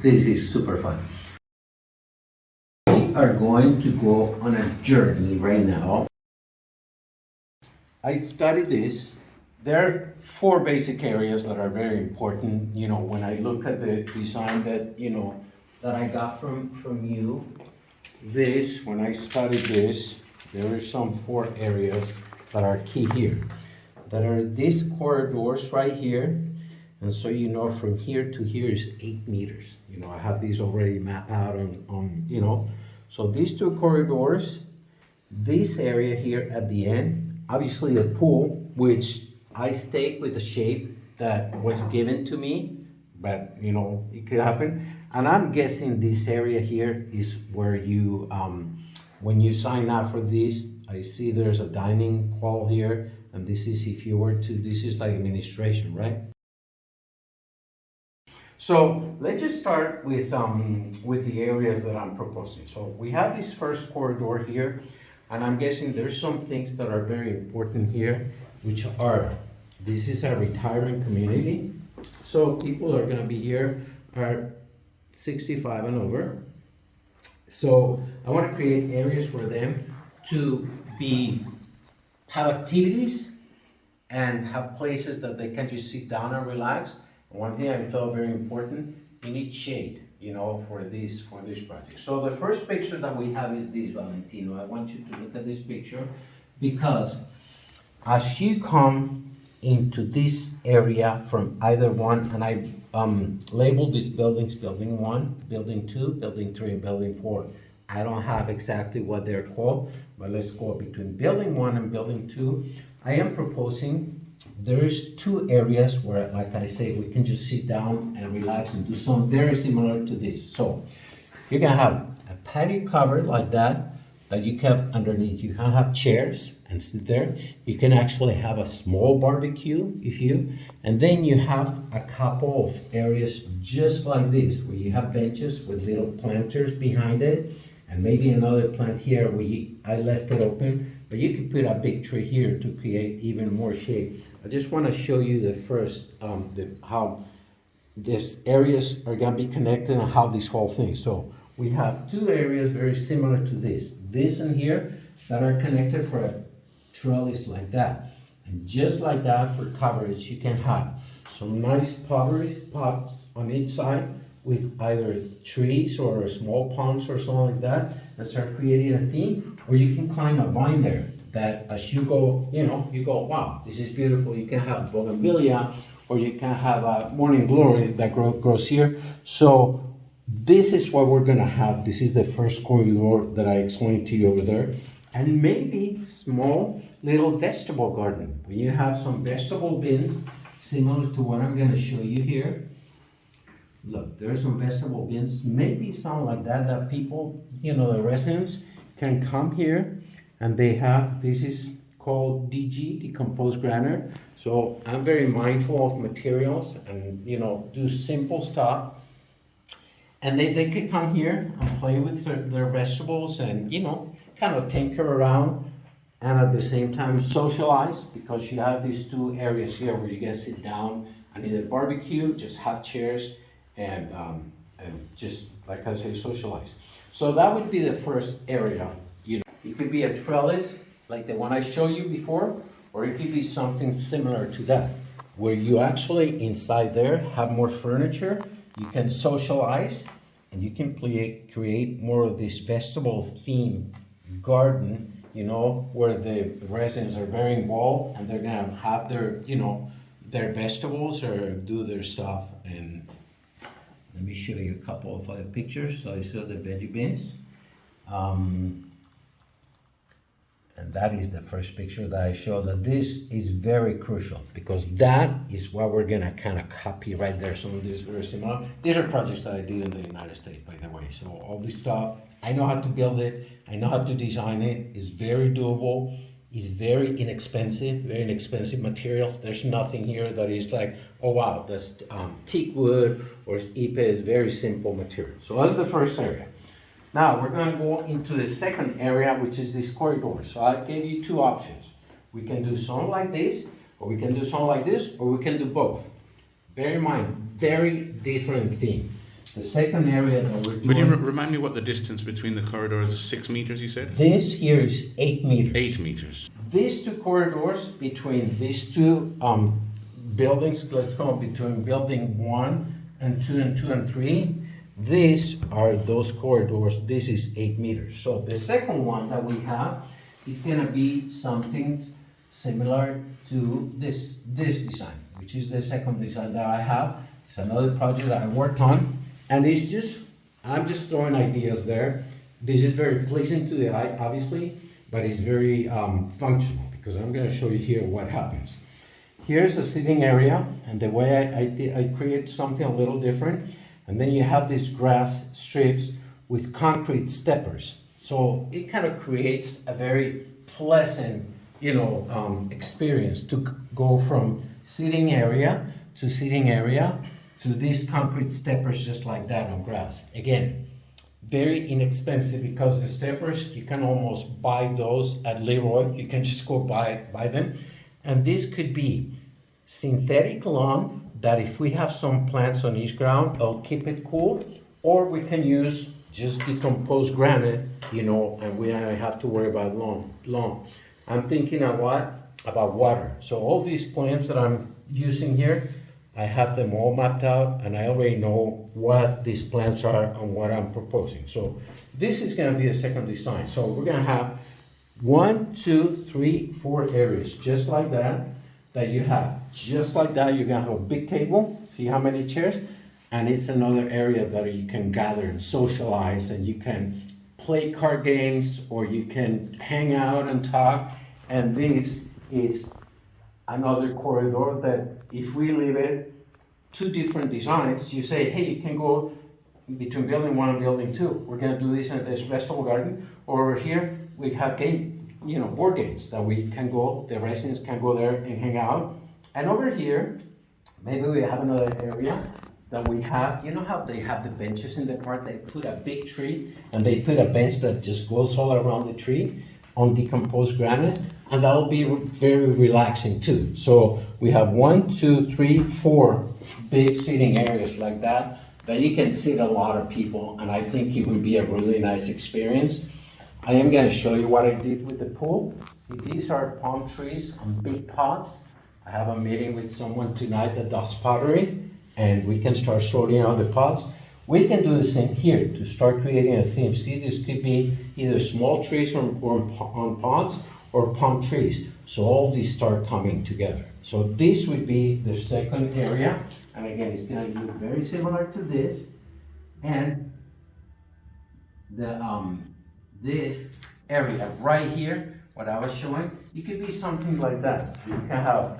this is super fun. We are going to go on a journey right now. I studied this. There are four basic areas that are very important, when I look at the design that I got from you. When I studied this, there are some four areas that are key here. That are these corridors right here. And so from here to here is 8 meters. I have these already mapped out on. So these two corridors, this area here at the end, obviously a pool, which I stake with the shape that was given to me, but it could happen. And I'm guessing this area here is where you, when you sign up for this, I see there's a dining hall here, and this is this is like administration, right? So let's just start with the areas that I'm proposing. So we have this first corridor here, and I'm guessing there's some things that are very important here, which are, this is a retirement community. So people are gonna be here are 65 and over. So I wanna create areas for them to have activities and have places that they can just sit down and relax. And one thing I felt very important, you need shade, for this project. So the first picture that we have is this, Valentino. I want you to look at this picture, because as you come into this area from either one, and I labeled these buildings, building 1, building 2, building 3, and building 4. I don't have exactly what they're called, but let's go between building 1 and building 2. I am proposing there's 2 areas where, like I say, we can just sit down and relax and do something very similar to this. So you're gonna have a patio covered like that you can have underneath. You can have chairs and sit there. You can actually have a small barbecue and then you have a couple of areas just like this, where you have benches with little planters behind it, and maybe another plant here where I left it open, but you can put a big tree here to create even more shade. I just want to show you the first, how these areas are going to be connected and how this whole thing. So we have 2 areas very similar to this and here, that are connected for a trellis like that. And just like that, for coverage, you can have some nice pottery pots on each side with either trees or small ponds or something like that, and start creating a theme. Or you can climb a vine there, that as you go, you go, wow, this is beautiful. You can have bougainvillea, or you can have a morning glory that grows here. So this is what we're gonna have. This is the first corridor that I explained to you over there. And maybe small little vegetable garden, where you have some vegetable bins, similar to what I'm gonna show you here. Look, there's some vegetable bins, maybe something like that people, the residents can come here, and they have, this is called DG, decomposed granite. So I'm very mindful of materials and, do simple stuff. And they could come here and play with their vegetables and, kind of tinker around, and at the same time socialize, because you have these 2 areas here where you can sit down and either barbecue, just have chairs, and just, like I say, socialize. So that would be the first area. It could be a trellis, like the one I showed you before, or it could be something similar to that, where you actually inside there have more furniture, you can socialize, and you can create more of this vegetable theme garden, where the residents are very involved, and they're gonna have their vegetables or do their stuff. And let me show you a couple of other pictures. So I saw the veggie bins. And that is the first picture that I showed. That this is very crucial, because that is what we're gonna kind of copy right there. Some of these very similar. These are projects that I did in the United States, by the way. So all this stuff, I know how to build it. I know how to design it. It's very doable. It's very inexpensive materials. There's nothing here that is like, oh wow, that's teak wood or ipe. Is very simple material. So that's the first area. Now we're going to go into the second area, which is this corridor. So I gave you 2 options. We can do something like this, or we can do something like this, or we can do both. Bear in mind, very different theme. The second area that we're doing... Would you remind me what the distance between the corridors is? 6 meters, you said? This here is 8 meters. 8 meters. These two corridors between these two buildings, let's call it between building 1 and 2 and 2 and 3, these are those corridors. This is 8 meters. So the second one that we have is going to be something similar to this design, which is the second design that I have. It's another project that I worked on, and it's just, I'm just throwing ideas there. This is very pleasing to the eye, obviously, but it's very functional, because I'm going to show you here what happens. Here's a sitting area, and the way I create something a little different, and then you have these grass strips with concrete steppers. So it kind of creates a very pleasant, experience to go from sitting area to these concrete steppers just like that on grass. Again, very inexpensive, because the steppers, you can almost buy those at Leroy. You can just go buy them. And this could be synthetic lawn that if we have some plants on each ground, it'll keep it cool. Or we can use just decomposed granite, and we don't have to worry about lawn. I'm thinking a lot about water. So all these plants that I'm using here, I have them all mapped out, and I already know what these plants are and what I'm proposing. So this is going to be a second design. So we're going to have 1, 2, 3, 4 areas, just like that you have. Just like that, you're going to have a big table. See how many chairs? And it's another area that you can gather and socialize, and you can play card games, or you can hang out and talk. And this is another corridor that if we leave it 2 different designs, you say, hey, you can go between building 1 and building 2. We're going to do this in this vegetable garden. Or over here, we have board games that we can go, the residents can go there and hang out. And over here, maybe we have another area that we have, how they have the benches in the park? They put a big tree, and they put a bench that just goes all around the tree on decomposed granite, and that will be very relaxing too. So we have 1, 2, 3, 4 big sitting areas like that you can sit a lot of people, and I think it would be a really nice experience. I am going to show you what I did with the pool. See, these are palm trees on big pots. I have a meeting with someone tonight that does pottery, and we can start sorting out the pots. We can do the same here to start creating a theme. See, this could be either small trees on pots or palm trees. So all these start coming together. So this would be the second area. And again, it's going to look very similar to this. And this area right here, what I was showing, it could be something like that. You can have,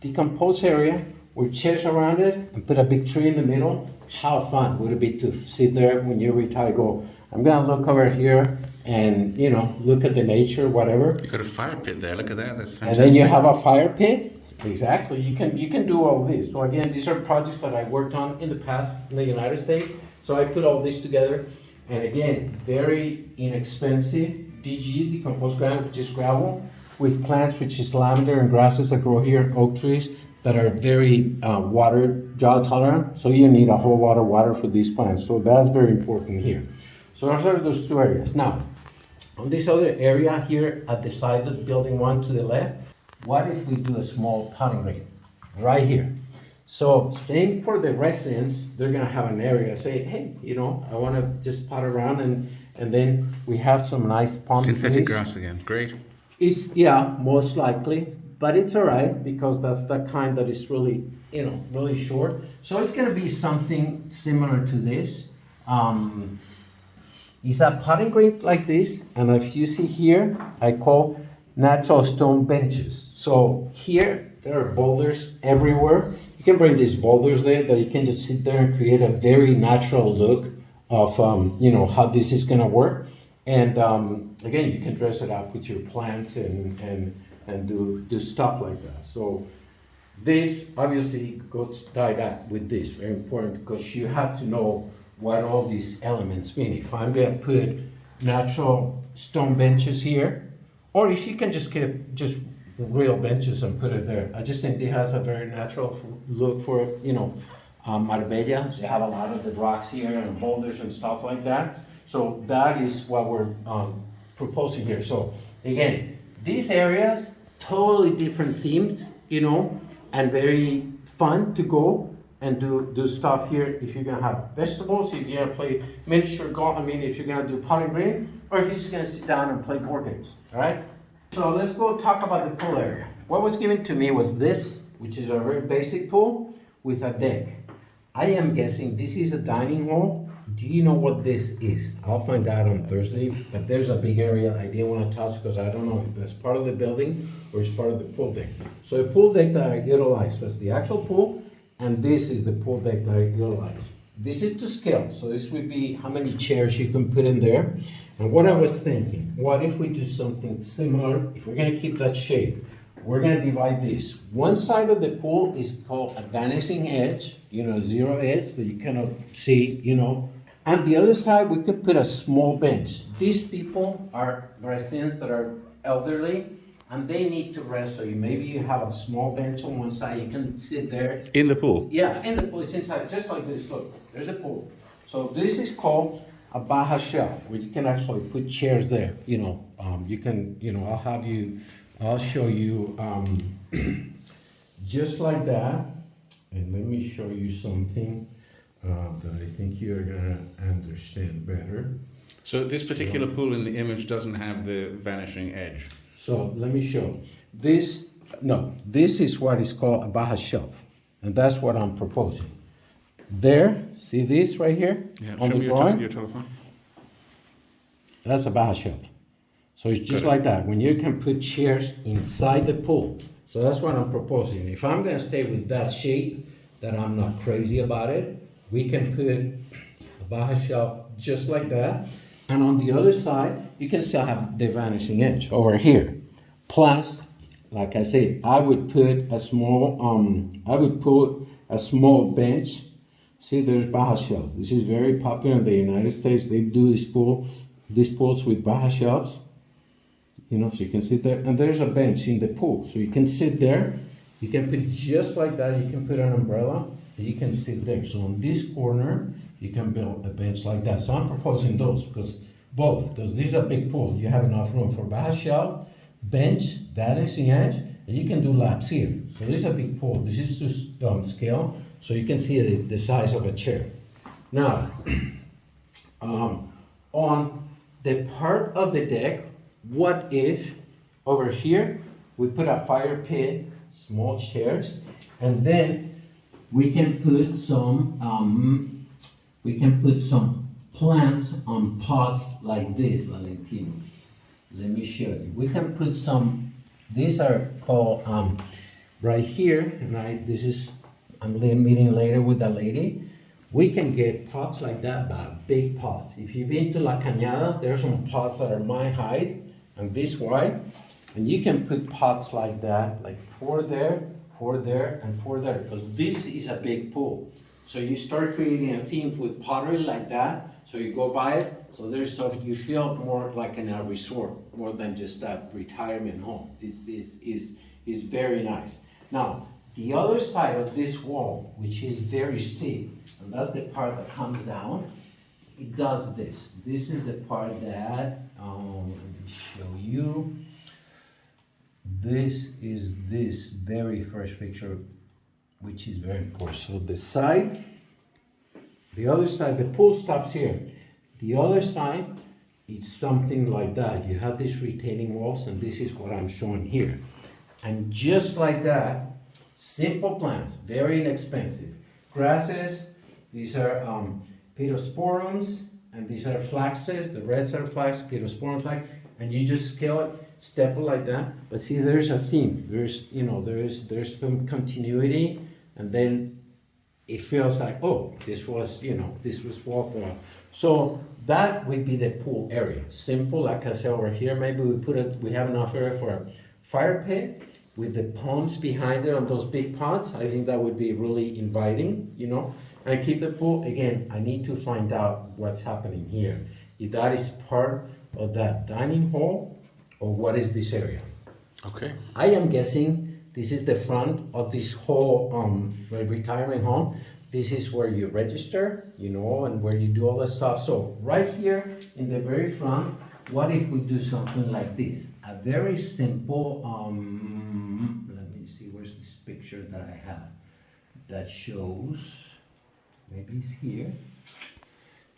decomposed area with chairs around it and put a big tree in the middle. How fun would it be to sit there when you retire, go, I'm going to look over here and, look at the nature, whatever. You got a fire pit there, look at that, that's fantastic. And then you have a fire pit. Exactly, you can do all this. So again, these are projects that I worked on in the past in the United States. So I put all this together. And again, very inexpensive DG, decomposed granite, which is gravel, with plants, which is lavender and grasses that grow here, oak trees that are very water drought tolerant. So you need a whole lot of water for these plants. So that's very important here. So those are those 2 areas. Now, on this other area here at the side of building 1 to the left, what if we do a small potting green right here? So same for the residents, they're gonna have an area, say, hey, I wanna just pot around, and then we have some nice palm trees. Synthetic grass again, great. Yeah, most likely, but it's all right, because that's the kind that is really, really short. So it's gonna be something similar to this. It's a potting green like this, and if you see here, I call natural stone benches. So here, there are boulders everywhere. You can bring these boulders there that you can just sit there and create a very natural look of, how this is gonna work. And again, you can dress it up with your plants and do stuff like that. So this obviously goes tied up with this, very important, because you have to know what all these elements mean. If I'm gonna put natural stone benches here, or if you can just get just real benches and put it there. I just think it has a very natural look for, Marbella. They have a lot of the rocks here and boulders and stuff like that. So that is what we're proposing here. So again, these areas, totally different themes, you know, and very fun to go and do stuff here. If you're gonna have vegetables, if you're gonna play miniature golf, if you're gonna do putting green, or if you're just gonna sit down and play board games, all right? So let's go talk about the pool area. What was given to me was this, which is a very basic pool with a deck. I am guessing this is a dining hall. Do you know what this is? I'll find out on Thursday, but there's a big area I didn't want to touch because I don't know if that's part of the building or it's part of the pool deck. So the pool deck that I utilized was the actual pool, and this is the pool deck that I utilized. This is to scale, so this would be how many chairs you can put in there. And what I was thinking, what if we do something similar? If we're gonna keep that shape, we're gonna divide this. One side of the pool is called a vanishing edge, you know, zero edge that you cannot see, you know. And the other side, we could put a small bench. These people are residents that are elderly, and they need to rest. So maybe you have a small bench on one side, you can sit there. In the pool? Yeah, in the pool, it's inside, just like this, look, there's a pool. So this is called a Baja shelf, where you can actually put chairs there, you know. You can, you know, I'll show you just like that. And let me show you something that I think you're gonna understand better. So this particular pool in the image doesn't have the vanishing edge? So let me show. This is what is called a Baja shelf. And that's what I'm proposing. There, see this right here? Yeah, on show the me drawing? your telephone. That's a Baja shelf. So it's just like that, when you can put chairs inside the pool. So that's what I'm proposing. If I'm gonna stay with that shape, that I'm not crazy about it, we can put a Baja shelf just like that. And on the other side, you can still have the vanishing edge over here. Plus, like I said, I would put a small bench. See, there's Baja shelves. This is very popular in the United States. They do these pools with Baja shelves. You know, so you can sit there, and there's a bench in the pool. So you can sit there, you can put just like that, you can put an umbrella, and you can sit there. So on this corner, you can build a bench like that. So I'm proposing those, because this is a big pool. You have enough room for Baja shelf, bench, vanishing edge, and you can do laps here. So this is a big pool. This is to scale, so you can see the size of a chair. Now, on the part of the deck, what if over here we put a fire pit, small chairs, and then we can put some plants on pots like this, Valentino. Let me show you. We can put some. These are called right here, and I'm meeting later with a lady. We can get pots like that, but big pots. If you've been to La Cañada, there's some pots that are my height and this wide, and you can put pots like that, like four there, and four there, because this is a big pool. So you start creating a theme with pottery like that, so you go by it, so there's stuff, you feel more like in a resort, more than just a retirement home. This is very nice. Now, the other side of this wall, which is very steep, and that's the part that comes down, it does this. This is the part that, let me show you. This is this very first picture, which is very important. So the other side, the pool stops here. The other side, it's something like that. You have these retaining walls, and this is what I'm showing here. And just like that, simple plants, very inexpensive. Grasses, these are pittosporums, and these are flaxes. The reds are flax, pittosporum flax, and you just scale it, step it like that. But see, there's a theme. There's some continuity, and then it feels like, oh, this was wall for us. So that would be the pool area. Simple, like I said over here. Maybe we have enough area for a fire pit with the palms behind it on those big pots. I think that would be really inviting, And keep the pool, again, I need to find out what's happening here. If that is part of that dining hall, or what is this area? Okay. I am guessing this is the front of this whole retirement home. This is where you register, you know, and where you do all that stuff. So right here in the very front, what if we do something like this? A very simple, let me see, where's this picture that I have that shows, maybe it's here.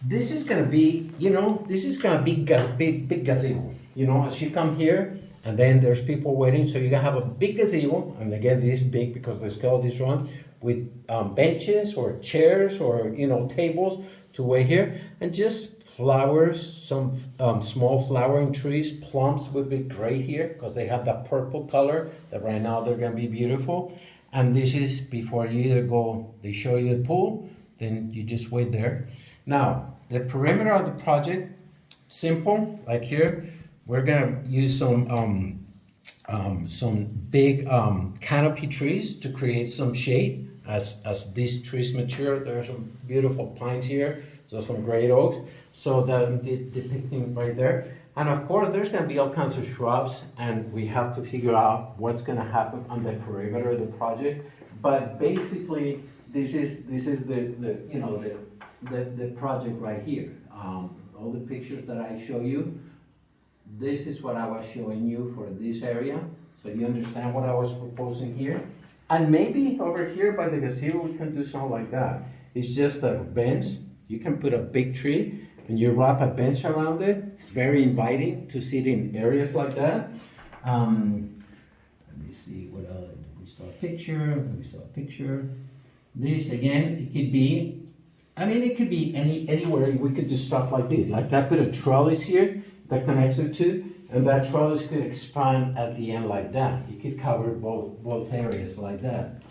This is gonna be, you know, this is gonna be big gazebo. You know, as you come here, and then there's people waiting, so you're gonna have a big gazebo, and again, this big because the scale is wrong, with benches or chairs or, you know, tables to wait here, and just flowers, some small flowering trees. Plums would be great here because they have that purple color that right now they're gonna be beautiful. And this is before you either go, they show you the pool, then you just wait there. Now, the perimeter of the project, simple, like here, we're gonna use some big canopy trees to create some shade as these trees mature. There are some beautiful pines here, so some great oaks. So that depicting right there. And of course, there's gonna be all kinds of shrubs, and we have to figure out what's gonna happen on the perimeter of the project. But basically, this is the you know, the project right here. All the pictures that I show you, this is what I was showing you for this area, so you understand what I was proposing here. And maybe over here by the gazebo, we can do something like that. It's just a bench. You can put a big tree and you wrap a bench around it. It's very inviting to sit in areas like that. Let me see what else. We saw a picture. This again, it could be, I mean, it could be anywhere. We could do stuff like this. Like that, put a trellis here that connects the two, and that trellis could expand at the end like that. You could cover both areas like that.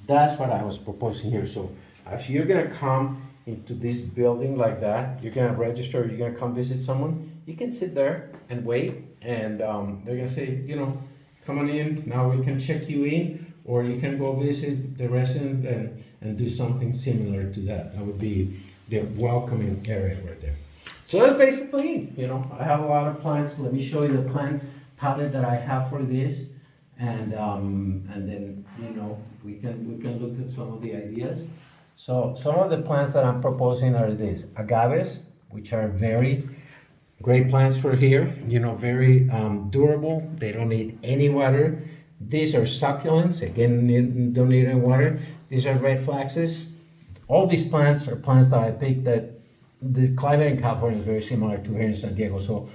That's what I was proposing here. So if you're gonna come into this building like that, you're gonna register, you're gonna come visit someone, you can sit there and wait, and they're gonna say, you know, come on in, now we can check you in, or you can go visit the resident and do something similar to that. That would be the welcoming area right there. So that's basically it. You know, I have a lot of plans. Let me show you the plan palette that I have for this, and then, you know, we can look at some of the ideas. So some of the plants that I'm proposing are these agaves, which are very great plants for here. You know, very durable. They don't need any water. These are succulents. Again, don't need any water. These are red flaxes. All these plants are plants that I picked that the climate in California is very similar to here in San Diego. So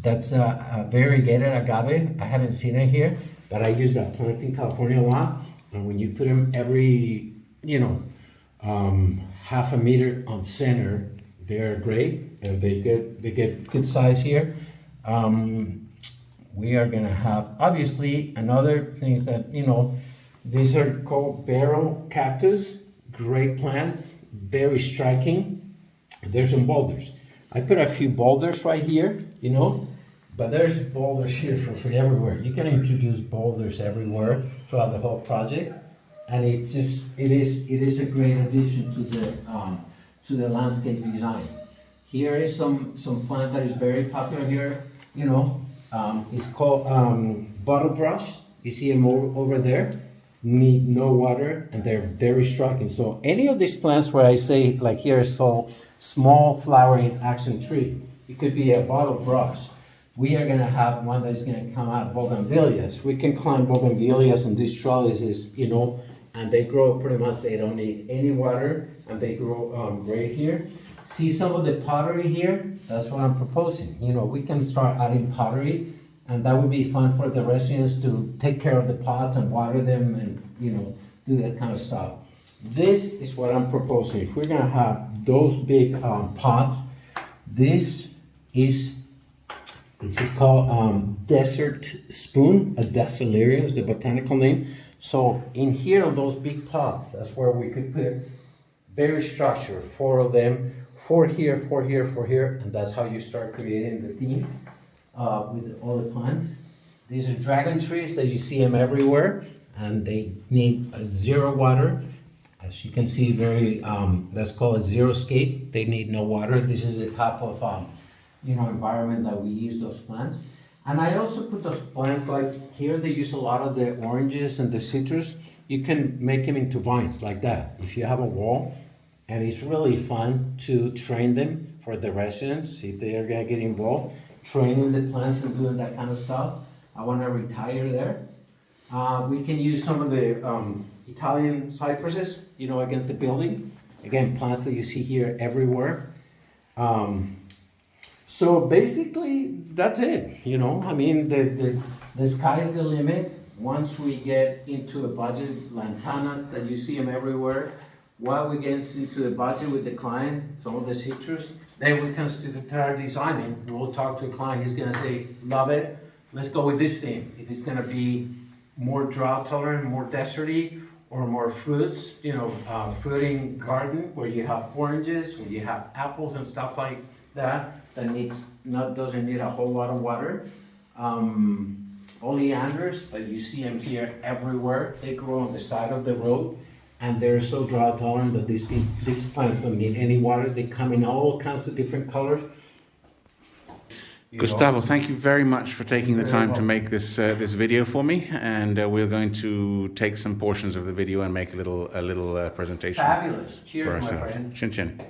that's a variegated agave. I haven't seen it here, but I use that plant in California a lot. And when you put them every, you know, half a meter on center, they're great, and they get good size here. We are gonna have, obviously, another thing that, you know, these are called barrel cactus, great plants, very striking. There's some boulders. I put a few boulders right here, you know, but there's boulders here for everywhere. You can introduce boulders everywhere throughout the whole project, and it's just, it is a great addition to the landscape design. Here is some plant that is very popular here, you know. It's called bottle brush. You see them over there. Need no water, and they're very striking. So any of these plants where I say, like here is so small flowering accent tree, it could be a bottle brush. We are gonna have one that is gonna come out, bougainvilleas. We can climb bougainvilleas and these trellises, you know, and they grow pretty much, they don't need any water, and they grow great here. See some of the pottery here? That's what I'm proposing. You know, we can start adding pottery, and that would be fun for the residents to take care of the pots and water them and, you know, do that kind of stuff. This is what I'm proposing. If we're gonna have those big pots, this is called desert spoon, a Dacellaria is the botanical name. So in here on those big pots, that's where we could put very structured, 4 of them, 4 here, 4 here, 4 here, and that's how you start creating the theme. With all the plants. These are dragon trees that you see them everywhere, and they need 0 water. As you can see, very, that's called a xeriscape. They need no water. This is the type of, you know, environment that we use those plants. And I also put those plants, like here they use a lot of the oranges and the citrus. you can make them into vines like that. If you have a wall, and it's really fun to train them for the residents, if they are gonna get involved, training the plants and doing that kind of stuff. I wanna retire there. We can use some of the Italian cypresses, against the building. Again, plants that you see here everywhere. So basically, that's it, I mean, the sky's the limit. Once we get into a budget, lantanas that you see them everywhere, while we get into the budget with the client, some of the citrus, then we can start designing. We'll talk to a client, he's gonna say, love it, let's go with this thing. If it's gonna be more drought tolerant, more deserty, or more fruits, fruiting garden where you have oranges, where you have apples and stuff like that, doesn't need a whole lot of water. Oleanders, but you see them here everywhere. They grow on the side of the road, and they're so drought tolerant that these plants don't need any water. They come in all kinds of different colors. Gustavo, thank you very much for taking the time to make this video for me, and we're going to take some portions of the video and make a little presentation. Fabulous. Cheers, for my ourselves. friend. Chin chin.